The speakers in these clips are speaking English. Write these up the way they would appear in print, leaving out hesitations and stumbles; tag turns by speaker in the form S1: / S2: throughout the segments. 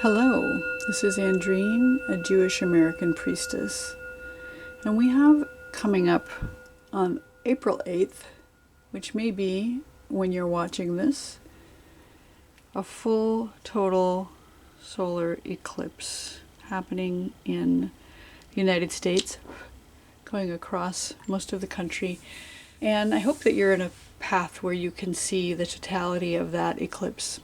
S1: Hello, this is Andrine, a Jewish American priestess, and we have coming up on April 8th, which may be when you're watching this, a full total solar eclipse happening in the United States, going across most of the country. And I hope that you're in a path where you can see the totality of that eclipse.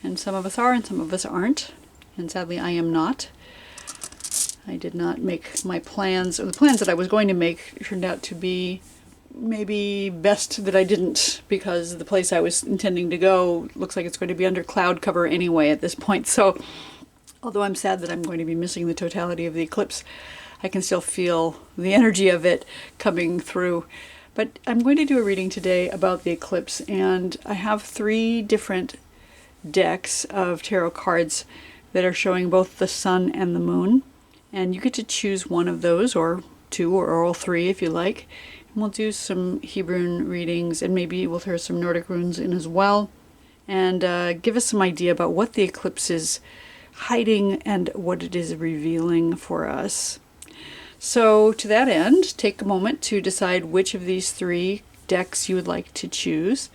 S1: And some of us are and some of us aren't. And sadly, I am not. I did not make my plans, or the plans that I was going to make turned out to be maybe best that I didn't, because the place I was intending to go looks like it's going to be under cloud cover anyway at this point. So, although I'm sad that I'm going to be missing the totality of the eclipse, I can still feel the energy of it coming through. But I'm going to do a reading today about the eclipse, and I have 3 different decks of tarot cards that are showing both the sun and the moon, and you get to choose one of those, or 2 or all 3 if you like. And we'll do some Hebrew readings, and maybe we'll throw some Nordic runes in as well, and give us some idea about what the eclipse is hiding and what it is revealing for us. So to that end, take a moment to decide which of these 3 decks you would like to choose.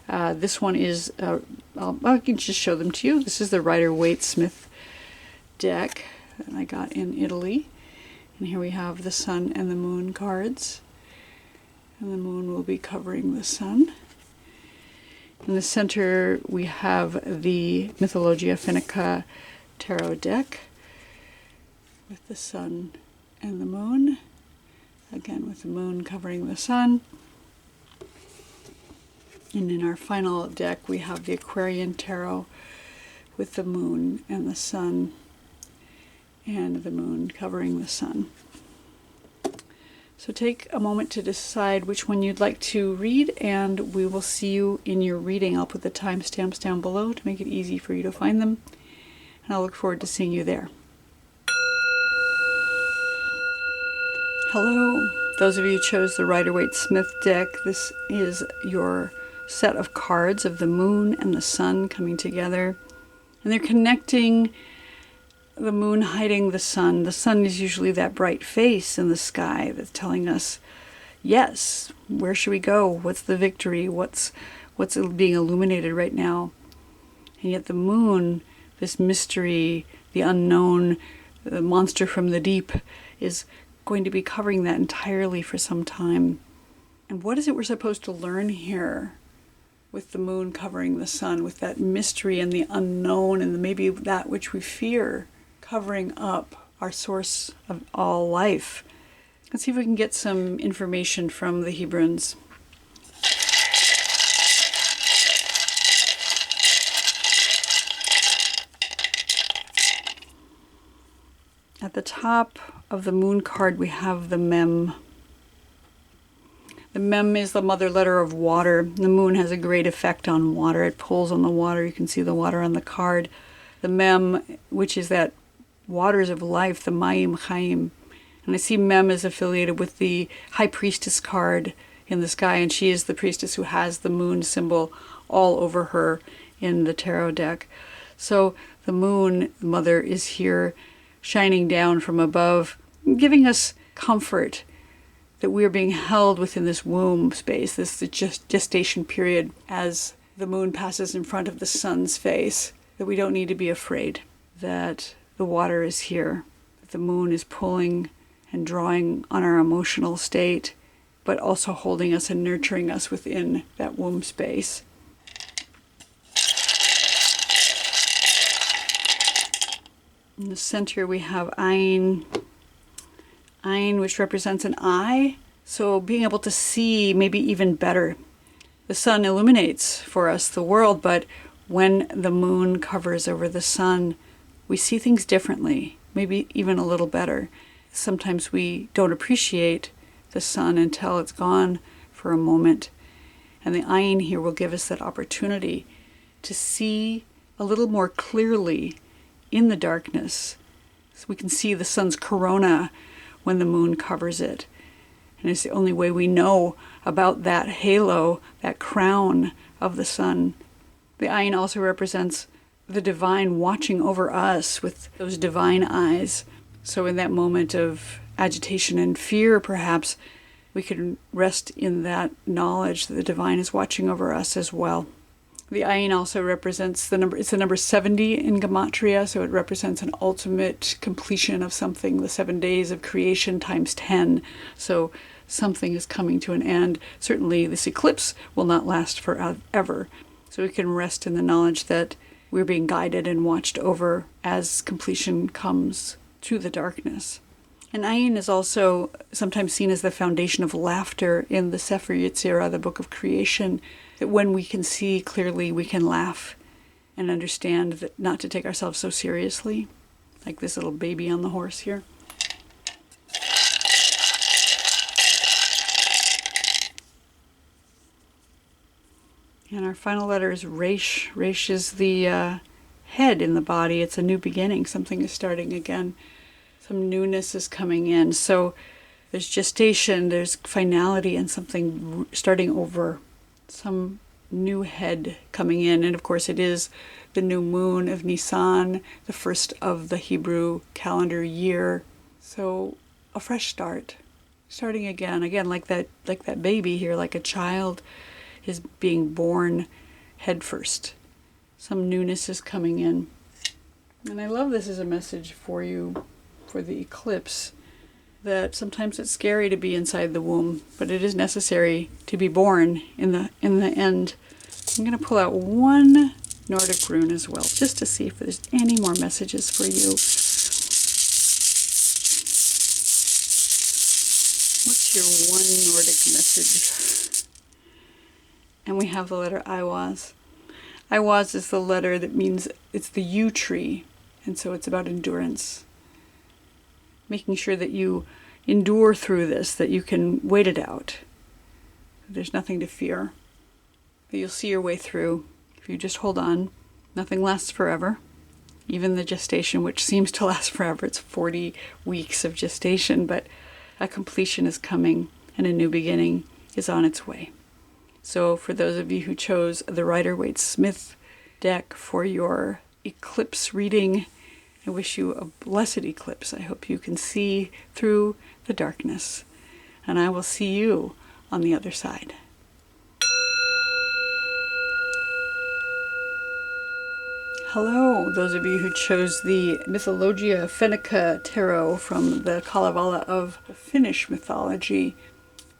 S1: This one is, I can just show them to you. This is the Rider-Waite Smith deck that I got in Italy. And here we have the sun and the moon cards. And the moon will be covering the sun. In the center we have the Mythologia Fennica tarot deck with the sun and the moon. Again, with the moon covering the sun. And in our final deck, we have the Aquarian Tarot with the moon and the sun, and the moon covering the sun. So take a moment to decide which one you'd like to read, and we will see you in your reading. I'll put the timestamps down below to make it easy for you to find them, and I'll look forward to seeing you there. Hello. Those of you who chose the Rider-Waite Smith deck, this is your set of cards of the moon and the sun coming together, and they're connecting the moon hiding the sun. The sun is usually that bright face in the sky that's telling us, yes, where should we go? What's the victory? What's being illuminated right now? And yet the moon, this mystery, the unknown, the monster from the deep, is going to be covering that entirely for some time. And what is it we're supposed to learn here with the moon covering the sun, with that mystery and the unknown and maybe that which we fear covering up our source of all life? Let's see if we can get some information from the Hebrunes. At the top of the moon card we have the Mem. The Mem is the mother letter of water. The moon has a great effect on water. It pulls on the water. You can see the water on the card. The Mem, which is that waters of life, the Mayim Chaim. And I see Mem is affiliated with the High Priestess card in the sky, and she is the priestess who has the moon symbol all over her in the tarot deck. So the moon, the mother, is here shining down from above, giving us comfort that we are being held within this womb space, this gestation period, as the moon passes in front of the sun's face, that we don't need to be afraid, that the water is here, that the moon is pulling and drawing on our emotional state, but also holding us and nurturing us within that womb space. In the center we have Ayin, which represents an eye, so being able to see maybe even better. The sun illuminates for us the world, but when the moon covers over the sun, we see things differently, maybe even a little better. Sometimes we don't appreciate the sun until it's gone for a moment, and the Ayin here will give us that opportunity to see a little more clearly in the darkness. So we can see the sun's corona when the moon covers it. And it's the only way we know about that halo, that crown of the sun. The Ayin also represents the divine watching over us with those divine eyes. So in that moment of agitation and fear, perhaps, we can rest in that knowledge that the divine is watching over us as well. The ayin also represents it's the number 70 in Gematria, so it represents an ultimate completion of something, the 7 days of creation times 10. So something is coming to an end. Certainly this eclipse will not last forever. So we can rest in the knowledge that we're being guided and watched over as completion comes to the darkness. And ayin is also sometimes seen as the foundation of laughter in the Sefer Yetzirah, the book of creation, that when we can see clearly, we can laugh and understand that not to take ourselves so seriously, like this little baby on the horse here. And our final letter is Resh. Resh is the head in the body. It's a new beginning. Something is starting again. Some newness is coming in. So there's gestation, there's finality, and something starting over. Some new head coming in. And of course it is the new moon of Nisan, the first of the Hebrew calendar year. So a fresh start. Starting again like that baby here, like a child is being born head first. Some newness is coming in. And I love this as a message for you for the eclipse, that sometimes it's scary to be inside the womb, but it is necessary to be born in the end. I'm going to pull out one Nordic Rune as well, just to see if there's any more messages for you. What's your one Nordic message? And we have the letter Iwaz. Iwaz is the letter that means it's the yew tree, and so it's about endurance. Making sure that you endure through this, that you can wait it out. There's nothing to fear. That you'll see your way through. If you just hold on, nothing lasts forever. Even the gestation, which seems to last forever, it's 40 weeks of gestation, but a completion is coming and a new beginning is on its way. So for those of you who chose the Rider-Waite-Smith deck for your eclipse reading, I wish you a blessed eclipse. I hope you can see through the darkness. And I will see you on the other side. Hello, those of you who chose the Mythologia Fennica Tarot from the Kalevala of the Finnish mythology.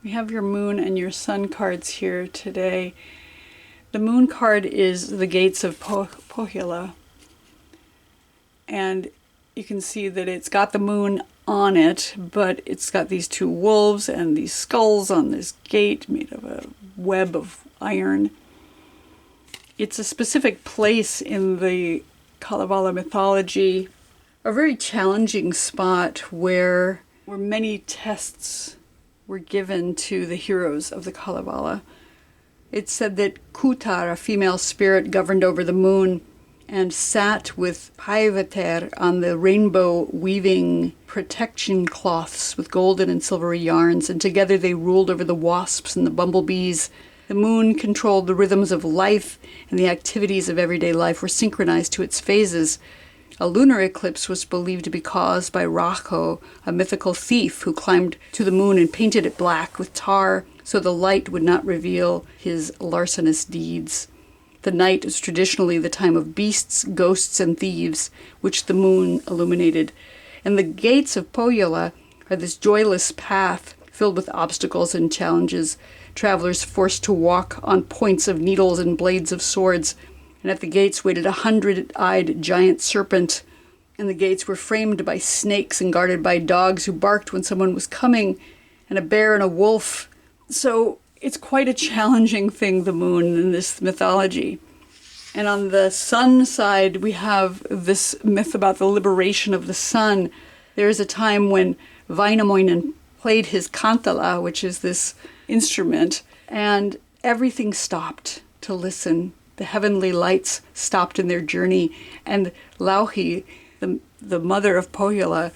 S1: We have your moon and your sun cards here today. The moon card is the gates of Pohjola. And you can see that it's got the moon on it, but it's got these two wolves and these skulls on this gate made of a web of iron. It's a specific place in the Kalevala mythology, a very challenging spot where many tests were given to the heroes of the Kalevala. It's said that Kutar, a female spirit, governed over the moon and sat with Paivater on the rainbow weaving protection cloths with golden and silvery yarns, and together they ruled over the wasps and the bumblebees. The moon controlled the rhythms of life, and the activities of everyday life were synchronized to its phases. A lunar eclipse was believed to be caused by Rocha, a mythical thief who climbed to the moon and painted it black with tar so the light would not reveal his larcenous deeds. The night is traditionally the time of beasts, ghosts, and thieves, which the moon illuminated. And the gates of Pohjola are this joyless path filled with obstacles and challenges, travelers forced to walk on points of needles and blades of swords. And at the gates waited a 100-eyed giant serpent. And the gates were framed by snakes and guarded by dogs who barked when someone was coming, and a bear and a wolf. So it's quite a challenging thing, the moon, in this mythology. And on the sun side, we have this myth about the liberation of the sun. There is a time when Wainamoinen played his kantala, which is this instrument, and everything stopped to listen. The heavenly lights stopped in their journey, and Lauhi, the mother of Pohjola,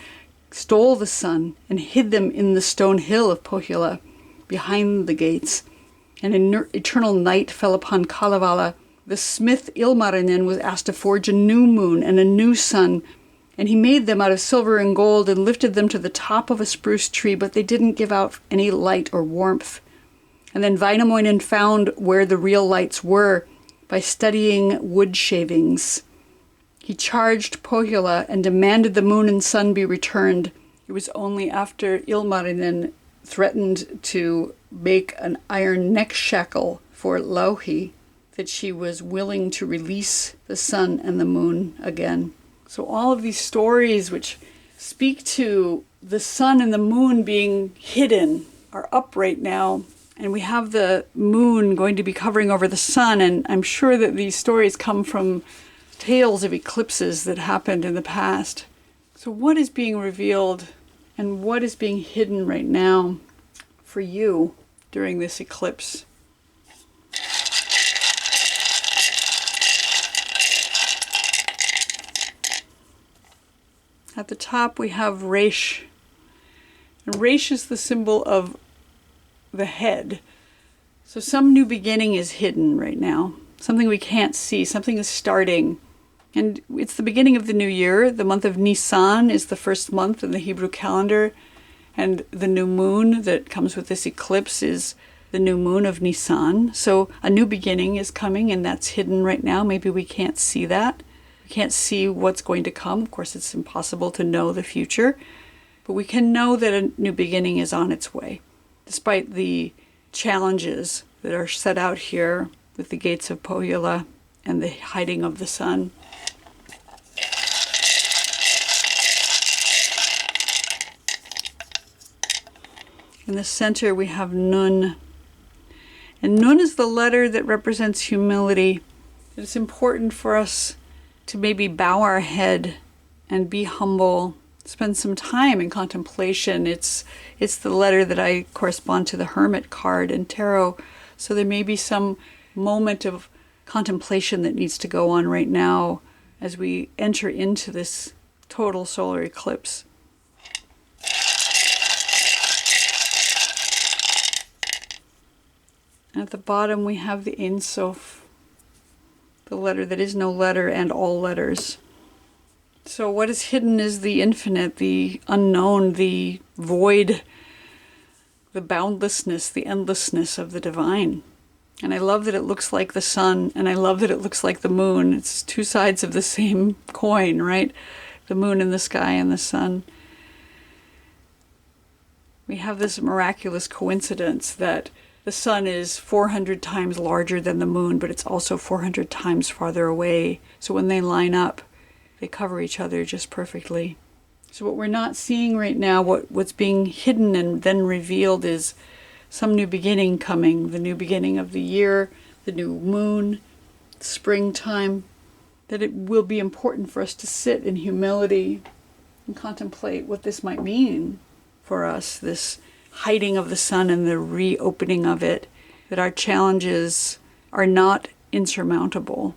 S1: stole the sun and hid them in the stone hill of Pohjola behind the gates. And an eternal night fell upon Kalevala, the smith Ilmarinen was asked to forge a new moon and a new sun, and he made them out of silver and gold and lifted them to the top of a spruce tree, but they didn't give out any light or warmth. And then Wainamoinen found where the real lights were by studying wood shavings. He charged Pohjola and demanded the moon and sun be returned. It was only after Ilmarinen threatened to make an iron neck shackle for Louhi that she was willing to release the sun and the moon again. So all of these stories which speak to the sun and the moon being hidden are up right now. And we have the moon going to be covering over the sun. And I'm sure that these stories come from tales of eclipses that happened in the past. So what is being revealed and what is being hidden right now for you during this eclipse? At the top we have Rocha. And Rocha is the symbol of the head. So some new beginning is hidden right now. Something we can't see. Something is starting. And it's the beginning of the new year. The month of Nisan is the first month in the Hebrew calendar. And the new moon that comes with this eclipse is the new moon of Nisan. So a new beginning is coming, and that's hidden right now. Maybe we can't see that. We can't see what's going to come. Of course, it's impossible to know the future. But we can know that a new beginning is on its way, despite the challenges that are set out here with the gates of Pohjola and the hiding of the sun. In the center we have Nun. And Nun is the letter that represents humility. It's important for us to maybe bow our head and be humble, spend some time in contemplation. It's the letter that I correspond to the Hermit card in Tarot. So there may be some moment of contemplation that needs to go on right now as we enter into this total solar eclipse. At the bottom we have the Ein Sof, the letter that is no letter and all letters. So what is hidden is the infinite, the unknown, the void, the boundlessness, the endlessness of the divine. And I love that it looks like the sun, and I love that it looks like the moon. It's two sides of the same coin, right? The moon in the sky and the sun. We have this miraculous coincidence that the sun is 400 times larger than the moon, but it's also 400 times farther away. So when they line up, they cover each other just perfectly. So what we're not seeing right now, what's being hidden and then revealed is some new beginning coming, the new beginning of the year, the new moon, springtime, that it will be important for us to sit in humility and contemplate what this might mean for us, this hiding of the sun and the reopening of it, that our challenges are not insurmountable,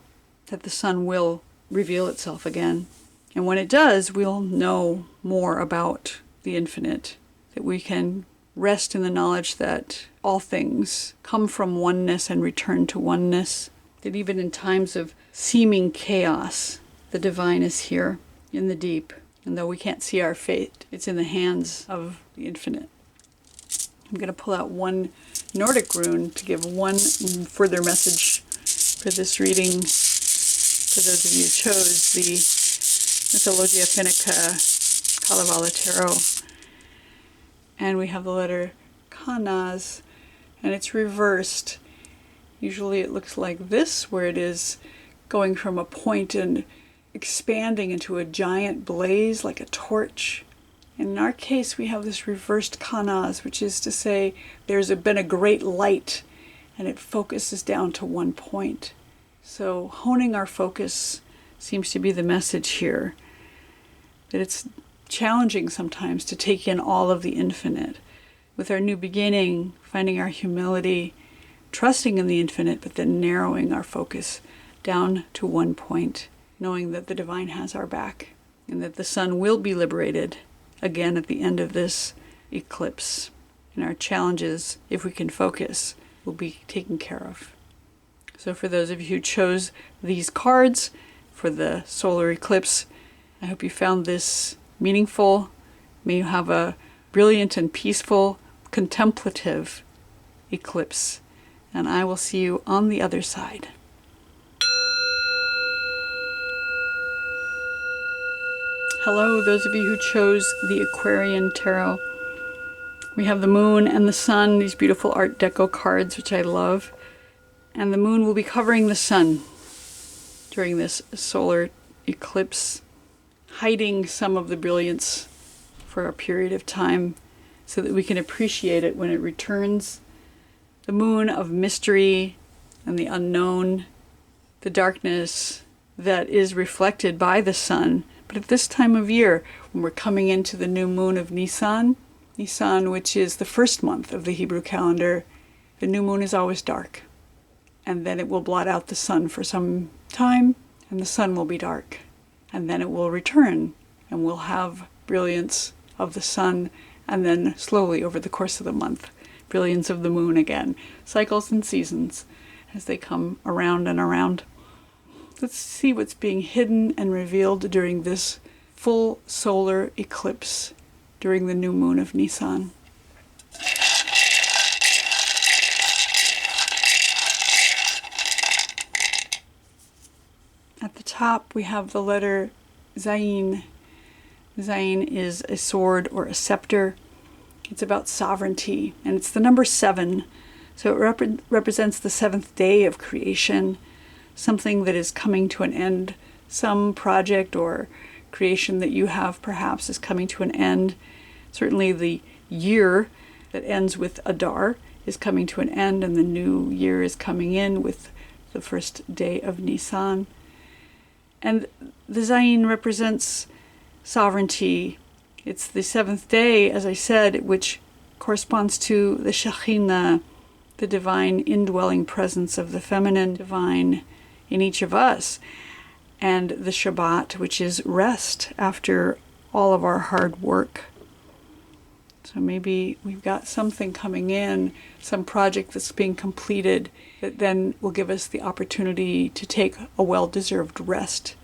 S1: that the sun will reveal itself again. And when it does, we'll know more about the infinite, that we can rest in the knowledge that all things come from oneness and return to oneness, that even in times of seeming chaos, the divine is here in the deep. And though we can't see our fate, it's in the hands of the infinite. I'm going to pull out one Nordic rune to give one further message for this reading. For those of you who chose the Mythologia Fennica Kalevala Tarot. And we have the letter Kanaz, and it's reversed. Usually it looks like this, where it is going from a point and expanding into a giant blaze like a torch. And in our case, we have this reversed Kanaz, which is to say there's been a great light and it focuses down to one point. So honing our focus seems to be the message here, that it's challenging sometimes to take in all of the infinite. With our new beginning, finding our humility, trusting in the infinite, but then narrowing our focus down to one point, knowing that the divine has our back and that the sun will be liberated again at the end of this eclipse. And our challenges, if we can focus, will be taken care of. So for those of you who chose these cards for the solar eclipse, I hope you found this meaningful. May you have a brilliant and peaceful, contemplative eclipse. And I will see you on the other side. Hello, those of you who chose the Aquarian Tarot. We have the moon and the sun, these beautiful Art Deco cards, which I love. And the moon will be covering the sun during this solar eclipse, hiding some of the brilliance for a period of time so that we can appreciate it when it returns. The moon of mystery and the unknown, the darkness that is reflected by the sun. But at this time of year, when we're coming into the new moon of Nisan, which is the first month of the Hebrew calendar, the new moon is always dark. And then it will blot out the sun for some time, and the sun will be dark. And then it will return, and we'll have brilliance of the sun, and then slowly over the course of the month, brilliance of the moon again. Cycles and seasons as they come around and around. Let's see what's being hidden and revealed during this full solar eclipse during the new moon of Nisan. At the top we have the letter Zayin. Zayin is a sword or a scepter. It's about sovereignty, and it's the number 7. So it represents the 7th day of creation, something that is coming to an end. Some project or creation that you have perhaps is coming to an end. Certainly the year that ends with Adar is coming to an end, and the new year is coming in with the first day of Nisan. And the Zayin represents sovereignty. It's the 7th day, as I said, which corresponds to the Shekhinah, the divine indwelling presence of the feminine divine in each of us, and the Shabbat, which is rest after all of our hard work. So maybe we've got something coming in, some project that's being completed that then will give us the opportunity to take a well-deserved rest.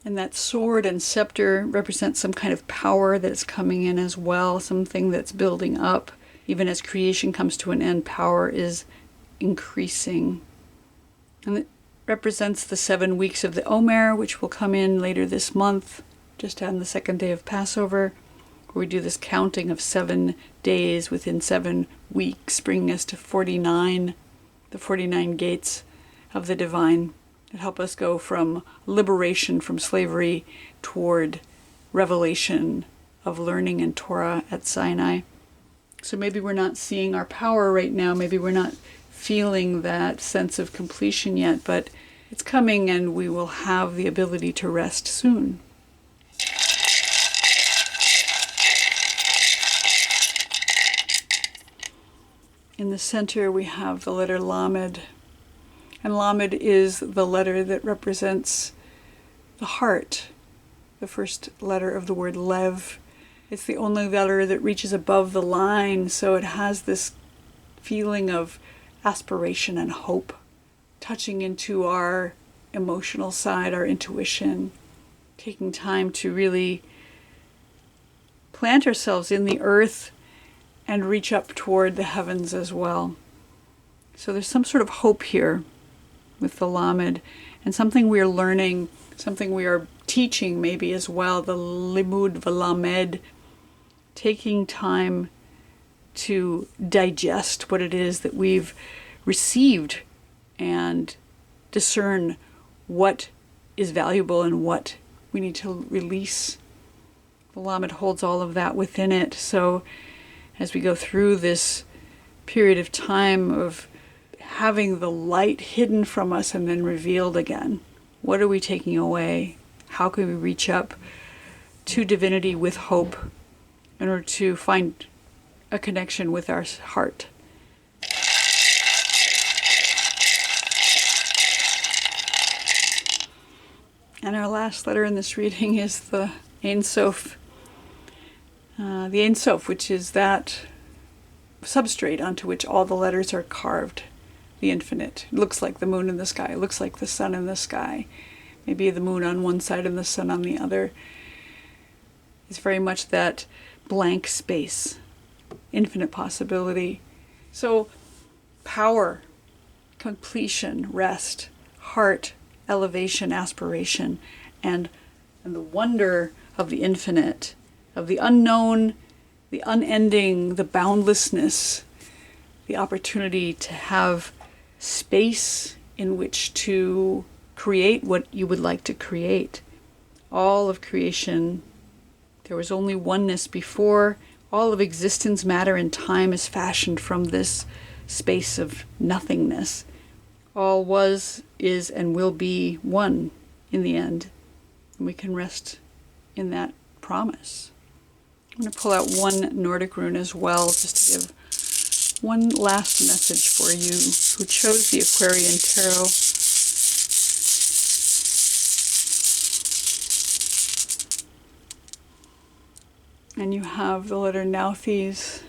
S1: And that sword and scepter represents some kind of power that's coming in as well, something that's building up. Even as creation comes to an end, power is increasing. And it represents the 7 weeks of the Omer, which will come in later this month, just on the 2nd day of Passover, where we do this counting of 7 days within 7 weeks, bringing us to 49, the 49 gates of the divine that help us go from liberation from slavery toward revelation of learning and Torah at Sinai. So maybe we're not seeing our power right now, maybe we're not feeling that sense of completion yet, but it's coming and we will have the ability to rest soon. In the center we have the letter Lamed, and Lamed is the letter that represents the heart, the first letter of the word Lev. It's the only letter that reaches above the line, so it has this feeling of aspiration and hope, touching into our emotional side, our intuition, taking time to really plant ourselves in the earth and reach up toward the heavens as well. So there's some sort of hope here with the Lamed, and something we are learning, something we are teaching maybe as well, the Limud V'Lamed, taking time to digest what it is that we've received and discern what is valuable and what we need to release. The Lamed holds all of that within it. So as we go through this period of time of having the light hidden from us and then revealed again, what are we taking away? How can we reach up to divinity with hope in order to find a connection with our heart? And our last letter in this reading is the Ein Sof. The Ein Sof, which is that substrate onto which all the letters are carved. the infinite. It looks like the moon in the sky. It looks like the sun in the sky. Maybe the moon on one side and the sun on the other. It's very much that blank space, infinite possibility. So power, completion, rest, heart, elevation, aspiration, and the wonder of the infinite, of the unknown, the unending, the boundlessness, the opportunity to have space in which to create what you would like to create. All of creation, there was only oneness before. All of existence, matter, and time is fashioned from this space of nothingness. All was, is, and will be one in the end. And we can rest in that promise. I'm going to pull out one Nordic rune as well, just to give one last message for you who chose the Aquarian Tarot. And you have the letter Nauthiz.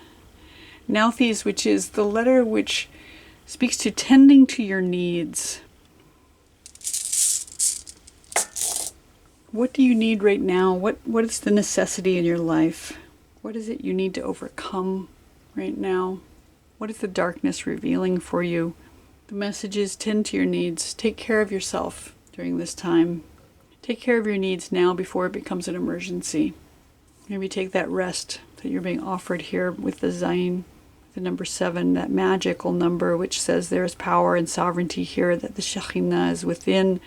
S1: Nauthiz, which is the letter which speaks to tending to your needs. What do you need right now? What is the necessity in your life? What is it you need to overcome right now? What is the darkness revealing for you? The message is tend to your needs. Take care of yourself during this time. Take care of your needs now before it becomes an emergency. Maybe take that rest that you're being offered here with the Zayin, the number 7, that magical number which says there is power and sovereignty here, that the Shekhinah is within.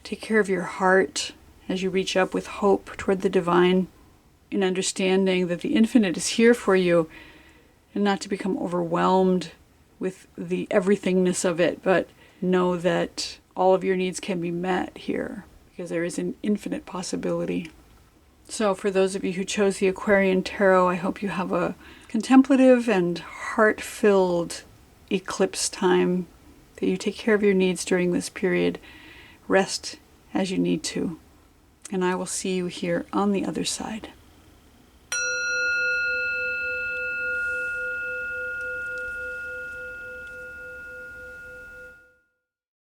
S1: Take care of your heart as you reach up with hope toward the divine, in understanding that the infinite is here for you, and not to become overwhelmed with the everythingness of it, but know that all of your needs can be met here, because there is an infinite possibility. So for those of you who chose the Aquarian Tarot, I hope you have a contemplative and heart-filled eclipse time, that you take care of your needs during this period. Rest as you need to. And I will see you here on the other side.